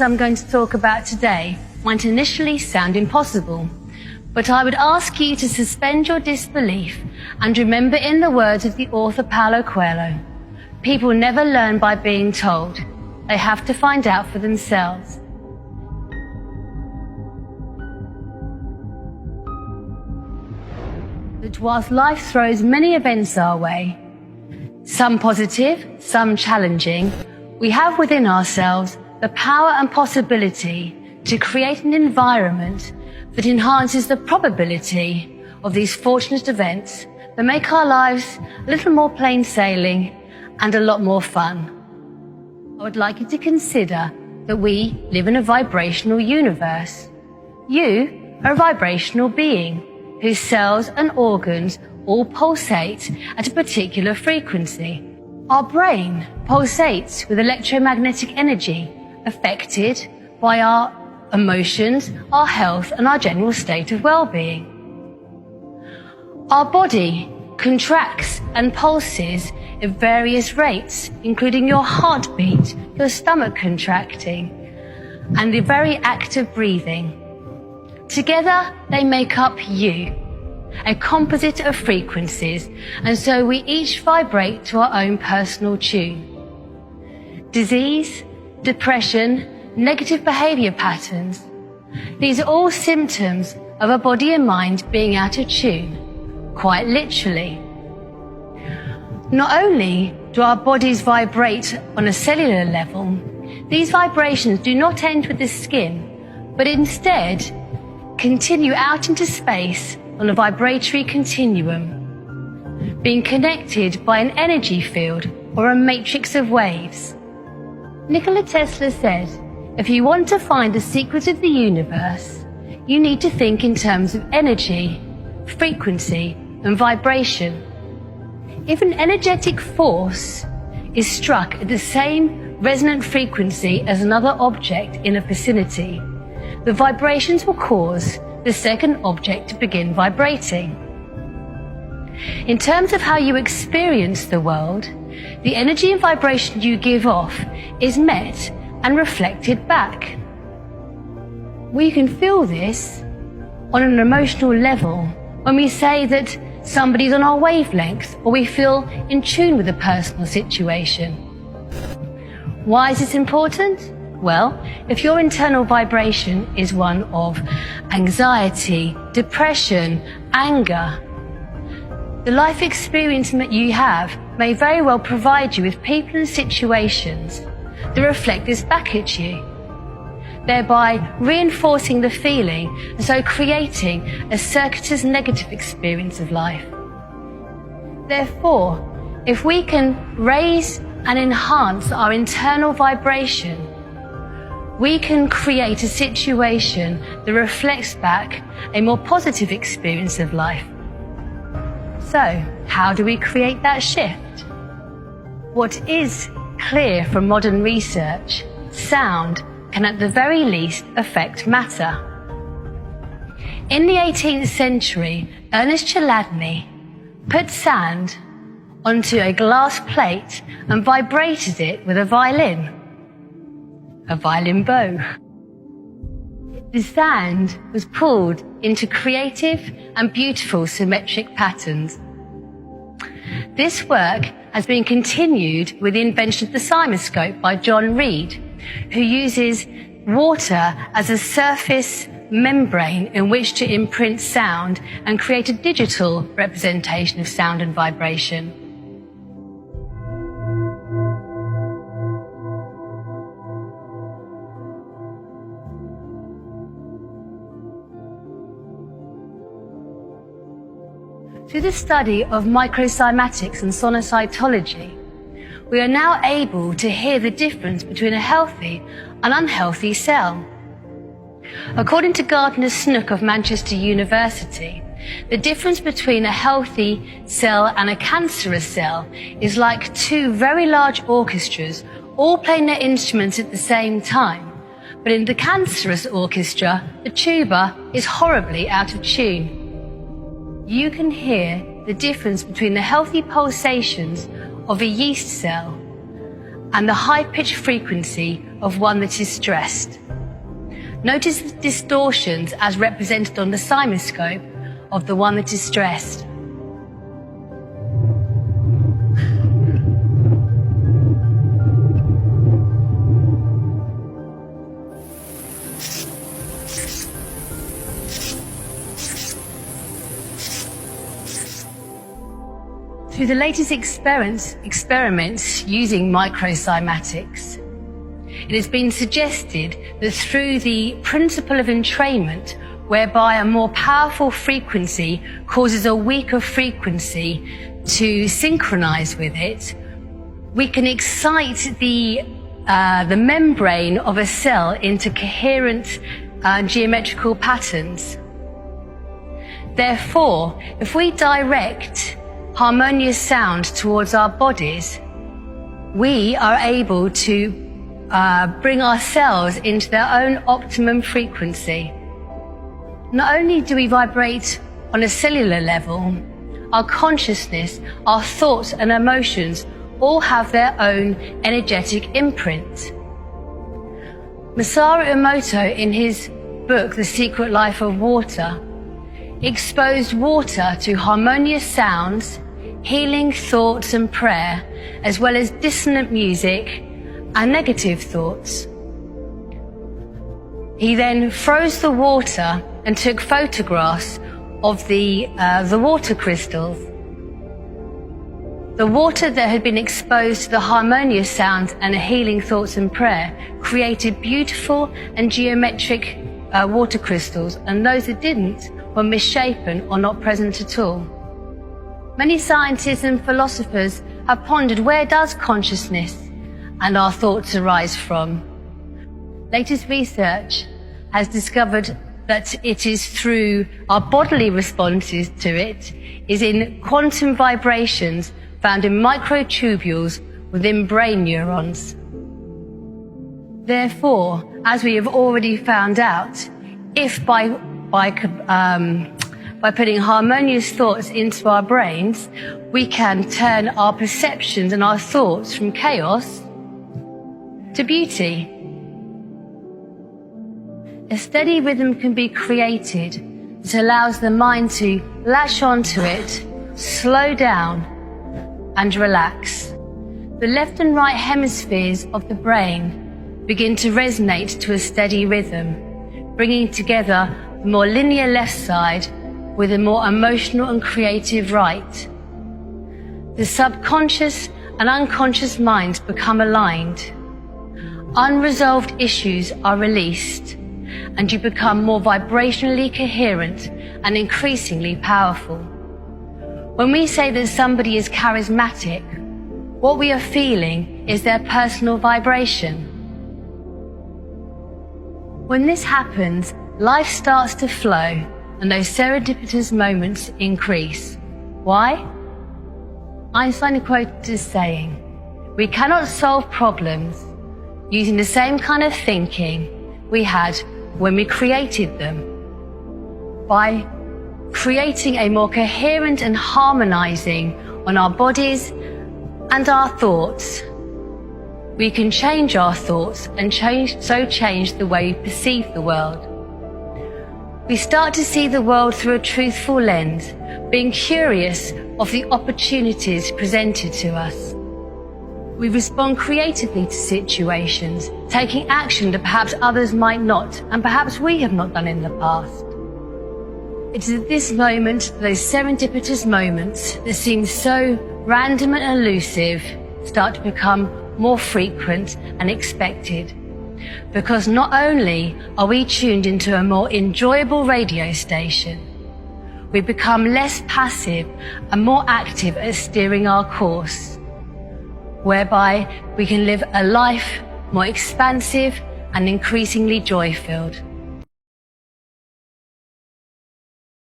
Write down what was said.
I'm going to talk about today might initially sound impossible, but I would ask you to suspend your disbelief and remember, in the words of the author Paulo Coelho, people never learn by being told. They have to find out for themselves. That whilst life throws many events our way, some positive, some challenging, we have within ourselves the power and possibility to create an environment that enhances the probability of these fortunate events that make our lives a little more plain sailing and a lot more fun. I would like you to consider that we live in a vibrational universe. You are a vibrational being whose cells and organs all pulsate at a particular frequency. Our brain pulsates with electromagnetic energy affected by our emotions, our health, and our general state of well-being. Our body contracts and pulses at various rates, including your heartbeat, your stomach contracting, and the very act of breathing. Together, they make up you, a composite of frequencies, and so we each vibrate to our own personal tune. Disease, depression, negative behaviour patterns, these are all symptoms of a body and mind being out of tune, quite literally. Not only do our bodies vibrate on a cellular level, these vibrations do not end with the skin, but instead continue out into space on a vibratory continuum, being connected by an energy field or a matrix of waves. Nikola Tesla said, if you want to find the secret of the universe, you need to think in terms of energy, frequency, and vibration. If an energetic force is struck at the same resonant frequency as another object in a vicinity, the vibrations will cause the second object to begin vibrating. In terms of how you experience the world, the energy and vibration you give off is met and reflected back. We can feel this on an emotional level when we say that somebody's on our wavelength, or we feel in tune with a personal situation. Why is this important? Well, if your internal vibration is one of anxiety, depression, anger, the life experience that you have may very well provide you with people and situations that reflect this back at you, thereby reinforcing the feeling and so creating a circuitous negative experience of life. Therefore, if we can raise and enhance our internal vibration, we can create a situation that reflects back a more positive experience of life. So, how do we create that shift? What is clear from modern research, sound can at the very least affect matter. In the 18th century, Ernest Chladni put sand onto a glass plate and vibrated it with a violin bow. The sand was pulled into creative and beautiful symmetric patterns. This work has been continued with the invention of the cymoscope by John Reed, who uses water as a surface membrane in which to imprint sound and create a digital representation of sound and vibration. Through the study of microcymatics and sonocytology, we are now able to hear the difference between a healthy and unhealthy cell. According to Gardner Snook of Manchester University, the difference between a healthy cell and a cancerous cell is like two very large orchestras all playing their instruments at the same time. But in the cancerous orchestra, the tuba is horribly out of tune. You can hear the difference between the healthy pulsations of a yeast cell and the high-pitched frequency of one that is stressed. Notice the distortions as represented on the cymoscope of the one that is stressed. Through the latest experiments using microcymatics, it has been suggested that through the principle of entrainment, whereby a more powerful frequency causes a weaker frequency to synchronize with it, we can excite the membrane of a cell into coherent geometrical patterns. Therefore, if we direct harmonious sound towards our bodies, we are able to bring our cells into their own optimum frequency. Not only do we vibrate on a cellular level, our consciousness, our thoughts and emotions all have their own energetic imprint. Masaru Emoto, in his book, The Secret Life of Water, exposed water to harmonious sounds, healing thoughts and prayer, as well as dissonant music and negative thoughts. He then froze the water and took photographs of the water crystals. The water that had been exposed to the harmonious sounds and healing thoughts and prayer created beautiful and geometric water crystals, and those that didn't were misshapen or not present at all. Many scientists and philosophers have pondered, where does consciousness and our thoughts arise from? Latest research has discovered that it is through our bodily responses to it, is in quantum vibrations found in microtubules within brain neurons. Therefore, as we have already found out, if by putting harmonious thoughts into our brains, we can turn our perceptions and our thoughts from chaos to beauty. A steady rhythm can be created that allows the mind to latch onto it, slow down and relax. The left and right hemispheres of the brain begin to resonate to a steady rhythm, bringing together the more linear left side with a more emotional and creative right. The subconscious and unconscious minds become aligned. Unresolved issues are released, and you become more vibrationally coherent and increasingly powerful. When we say that somebody is charismatic, what we are feeling is their personal vibration. When this happens, life starts to flow, and those serendipitous moments increase. Why? Einstein is quoted as saying, "We cannot solve problems using the same kind of thinking we had when we created them. By creating a more coherent and harmonizing on our bodies and our thoughts, we can change our thoughts and change the way we perceive the world. We start to see the world through a truthful lens, being curious of the opportunities presented to us. We respond creatively to situations, taking action that perhaps others might not, and perhaps we have not done in the past. It is at this moment, those serendipitous moments that seem so random and elusive, start to become more frequent and expected. Because not only are we tuned into a more enjoyable radio station, we become less passive and more active at steering our course, whereby we can live a life more expansive and increasingly joy-filled.